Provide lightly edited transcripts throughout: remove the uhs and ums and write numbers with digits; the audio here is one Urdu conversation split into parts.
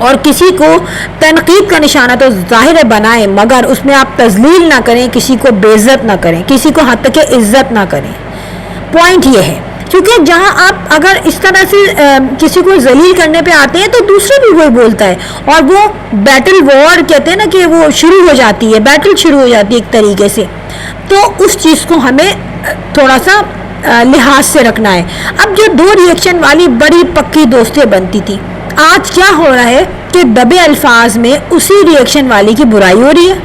اور کسی کو تنقید کا نشانہ تو ظاہر ہے بنائیں، مگر اس میں آپ تذلیل نہ کریں، کسی کو بے عزت نہ کریں، کسی کو حد تک عزت نہ کریں. پوائنٹ یہ ہے، کیونکہ جہاں آپ اگر اس طرح سے کسی کو ذلیل کرنے پہ آتے ہیں تو دوسرے بھی وہی بولتا ہے، اور وہ بیٹل وار کہتے ہیں نا کہ وہ شروع ہو جاتی ہے، بیٹل شروع ہو جاتی ہے ایک طریقے سے. تو اس چیز کو ہمیں تھوڑا سا لحاظ سے رکھنا ہے. اب جو دو ریئیکشن والی بڑی پکی دوستیں بنتی تھی، آج کیا ہو رہا ہے کہ دبے الفاظ میں اسی ریئیکشن والی کی برائی ہو رہی ہے.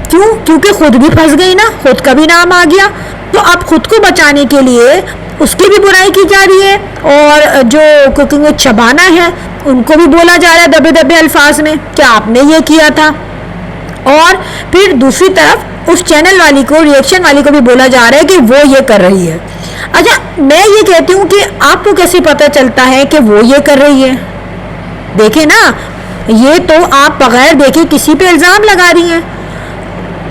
کیوں؟ کیونکہ خود بھی پھنس گئی نا، خود کا بھی نام آ گیا. تو اب خود کو بچانے کے لیے اس کی بھی برائی کی جا رہی ہے، اور جو کوکنگ شبانہ ہے ان کو بھی بولا جا رہا ہے دبے دبے الفاظ میں کہ آپ نے یہ کیا تھا. اور پھر دوسری طرف اس چینل والی کو، ریئیکشن والی کو بھی بولا جا رہا ہے کہ وہ یہ کر رہی ہے. اچھا میں یہ کہتی ہوں کہ آپ کو کیسے پتہ چلتا ہے کہ وہ یہ کر رہی ہے؟ دیکھیں نا، یہ تو آپ بغیر دیکھے کسی پہ الزام لگا رہی ہیں.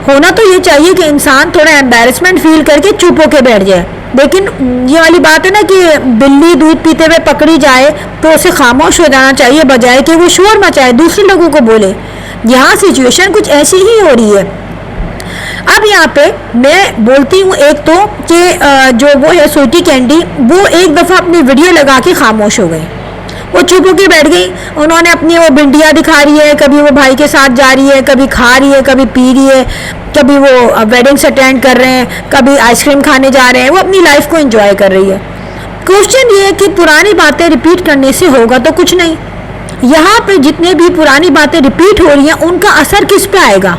ہونا تو یہ چاہیے کہ انسان تھوڑا ایمبیرسمنٹ فیل کر کے چپ ہو کے بیٹھ جائے، لیکن یہ والی بات ہے نا کہ بلی دودھ پیتے ہوئے پکڑی جائے تو اسے خاموش ہو جانا چاہیے بجائے کہ وہ شور مچائے، دوسرے لوگوں کو بولے. یہاں سچویشن کچھ ایسی ہی ہو رہی ہے. اب یہاں پہ میں بولتی ہوں ایک تو کہ جو وہ ہے سویٹی کینڈی، وہ ایک دفعہ اپنی ویڈیو لگا کے خاموش ہو گئی، وہ چپ ہو کے بیٹھ گئی. انہوں نے اپنی وہ بنڈیاں دکھا رہی ہے، کبھی وہ بھائی کے ساتھ جا رہی ہے، کبھی کھا رہی ہے، کبھی پی رہی ہے، کبھی وہ ویڈنگس اٹینڈ کر رہے ہیں، کبھی آئس کریم کھانے جا رہے ہیں. وہ اپنی لائف کو انجوائے کر رہی ہے. کوشچن یہ ہے کہ پرانی باتیں ریپیٹ کرنے سے ہوگا تو کچھ نہیں. یہاں پہ جتنے بھی پرانی باتیں ریپیٹ ہو رہی ہیں ان کا اثر کس پہ آئے گا؟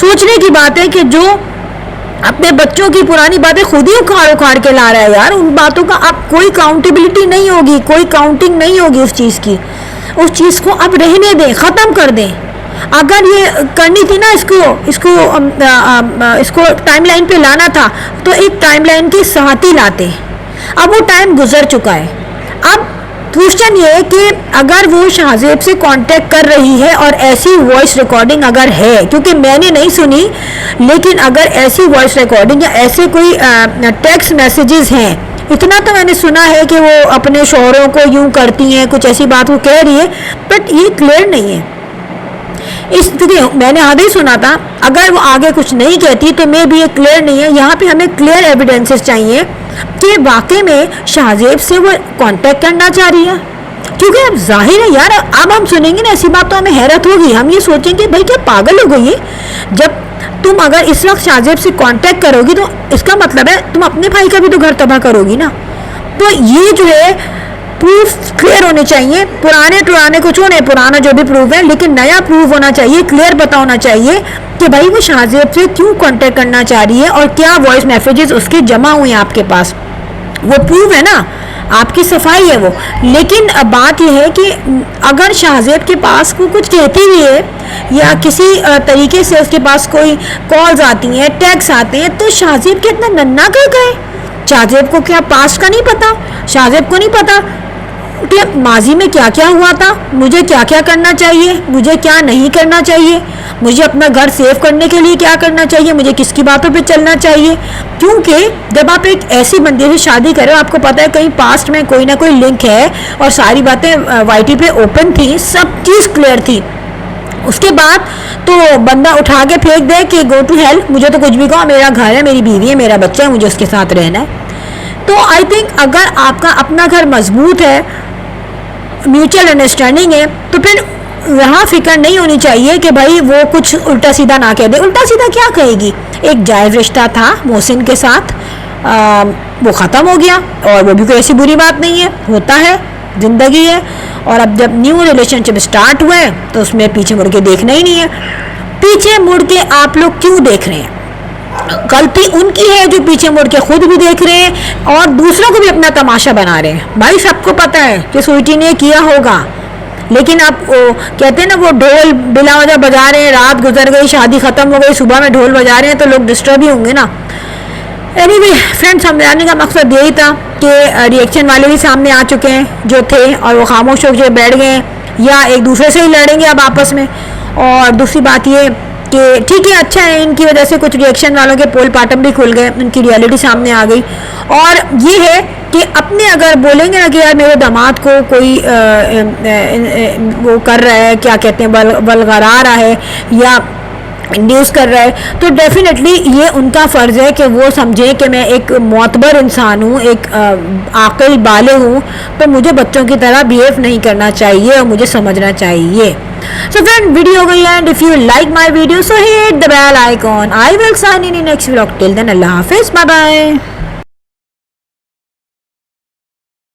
سوچنے کی بات ہے کہ جو اپنے بچوں کی پرانی باتیں خود ہی اکھاڑ کے لا رہا ہے یار، ان باتوں کا اب کوئی کاؤنٹیبلٹی نہیں ہوگی، کوئی کاؤنٹنگ نہیں ہوگی اس چیز کی. اس چیز کو اب رہنے دیں، ختم کر دیں. اگر یہ کرنی تھی نا، اس کو ٹائم لائن پہ لانا تھا تو ایک ٹائم لائن کے ساتھ ہی لاتے. اب وہ ٹائم گزر چکا ہے. اب کوشچن یہ ہے کہ اگر وہ شاہزیب سے کانٹیکٹ کر رہی ہے اور ایسی وائس ریکارڈنگ اگر ہے، کیونکہ میں نے نہیں سنی، لیکن اگر ایسی وائس ریکارڈنگ یا ایسے کوئی ٹیکسٹ میسیجز ہیں، اتنا تو میں نے سنا ہے کہ وہ اپنے شوہروں کو یوں کرتی ہیں، کچھ ایسی بات وہ کہہ رہی ہے، بٹ یہ کلیئر نہیں ہے. اس لیے میں نے آدھے ہی سنا تھا. اگر وہ آگے کچھ نہیں کہتی تو میں بھی یہ کلیئر نہیں ہے. یہاں پہ ہمیں کلیئر ایویڈنسز چاہیے کہ واقعی میں شاہزیب سے وہ کانٹیکٹ کرنا چاہ رہی ہے. کیونکہ اب ظاہر ہے یار، اب ہم سنیں گے نا ایسی بات تو ہمیں حیرت ہوگی. ہم یہ سوچیں گے بھائی کیا پاگل ہو گئی ہے؟ جب تم اگر اس وقت شاہزیب سے کانٹیکٹ کرو گی تو اس کا مطلب ہے تم اپنے بھائی کا بھی تو گھر تباہ کرو گی نا. تو یہ جو ہے پروف کلیئر ہونے چاہیے. پرانے کو چھوڑیں، پرانا جو بھی پروف ہے، لیکن نیا پروف ہونا چاہیے، کلیئر پتہ ہونا چاہیے کہ بھائی وہ شاہزیب سے کیوں کانٹیکٹ کرنا چاہ رہی ہے اور کیا وائس میسیجز اس کے جمع ہوئے ہیں آپ کے پاس. وہ پروف ہے نا، آپ کی صفائی ہے وہ. لیکن بات یہ ہے کہ اگر شاہزیب کے پاس کوئی کچھ کہتی بھی ہے یا کسی طریقے سے اس کے پاس کوئی کالز آتی ہیں، ٹیکس آتے ہیں، تو شاہزیب کے اتنا ننا کر گئے. شاہزیب کو کیا پاسٹ کا نہیں پتا؟ شاہزیب کو نہیں پتا کہ ماضی میں کیا کیا ہوا تھا، مجھے کیا کیا کرنا چاہیے، مجھے کیا نہیں کرنا چاہیے، مجھے اپنا گھر سیو کرنے کے لیے کیا کرنا چاہیے، مجھے کس کی باتوں پہ چلنا چاہیے. کیونکہ جب آپ ایک ایسی بندی سے شادی کرو، آپ کو پتا ہے کہیں پاسٹ میں کوئی نہ کوئی لنک ہے اور ساری باتیں وائی ٹی پہ اوپن تھی، سب چیز کلیئر تھی. اس کے بعد تو بندہ اٹھا کے پھینک دے کہ گو ٹو ہیل، مجھے تو کچھ بھی کہو، میرا گھر ہے، میری بیوی ہے، میرا بچہ ہے، مجھے اس کے ساتھ رہنا ہے. تو آئی تھنک اگر آپ کا اپنا گھر مضبوط ہے، میوچل انڈرسٹینڈنگ ہے، تو پھر یہاں فکر نہیں ہونی چاہیے کہ بھائی وہ کچھ الٹا سیدھا نہ کہہ دے. الٹا سیدھا کیا کہے گی؟ ایک جائز رشتہ تھا محسن کے ساتھ، وہ ختم ہو گیا، اور وہ بھی کوئی ایسی بری بات نہیں ہے، ہوتا ہے، زندگی ہے. اور اب جب نیو ریلیشن شپ اسٹارٹ ہوئے تو اس میں پیچھے مڑ کے دیکھنا ہی نہیں ہے. پیچھے مڑ کے آپ لوگ کیوں دیکھ رہے ہیں؟ غلطی ان کی ہے جو پیچھے مڑ کے خود بھی دیکھ رہے ہیں اور دوسروں کو بھی اپنا تماشا بنا رہے ہیں. بھائی سب کو پتہ ہے کہ سویٹی نے کیا ہوگا، لیکن آپ کہتے ہیں نا وہ ڈھول بلا وجہ بجا رہے ہیں، رات گزر گئی، شادی ختم ہو گئی، صبح میں ڈھول بجا رہے ہیں، تو لوگ ڈسٹرب ہی ہوں گے نا. اینی وے فرینڈ، سمجھانے کا مقصد یہی تھا کہ ریئیکشن والے بھی سامنے آ چکے ہیں جو تھے اور وہ خاموش ہو کے بیٹھ گئے ہیں، یا ایک دوسرے سے ہی لڑیں گے اب آپس میں. اور دوسری بات یہ کہ ٹھیک ہے، اچھا ہے، ان کی وجہ سے کچھ ریئیکشن والوں کے پول پاٹم بھی کھل گئے، ان کی ریئلٹی سامنے آ گئی. اور یہ ہے کہ اپنے اگر بولیں گے نا کہ یار میرے داماد کو کوئی وہ کر رہا ہے، کیا کہتے ہیں، بلغرا رہا ہے یا انڈیوس کر رہا ہے، تو ڈیفینیٹلی یہ ان کا فرض ہے کہ وہ سمجھیں کہ میں ایک معتبر انسان ہوں، ایک عاقل بالغ ہوں، تو مجھے بچوں کی طرح بیہیو نہیں کرنا چاہیے اور مجھے سمجھنا چاہیے. So friend, video go and if you like my video, so hit the bell icon. I will sign in next vlog. Till then, Allah Hafiz. Bye bye.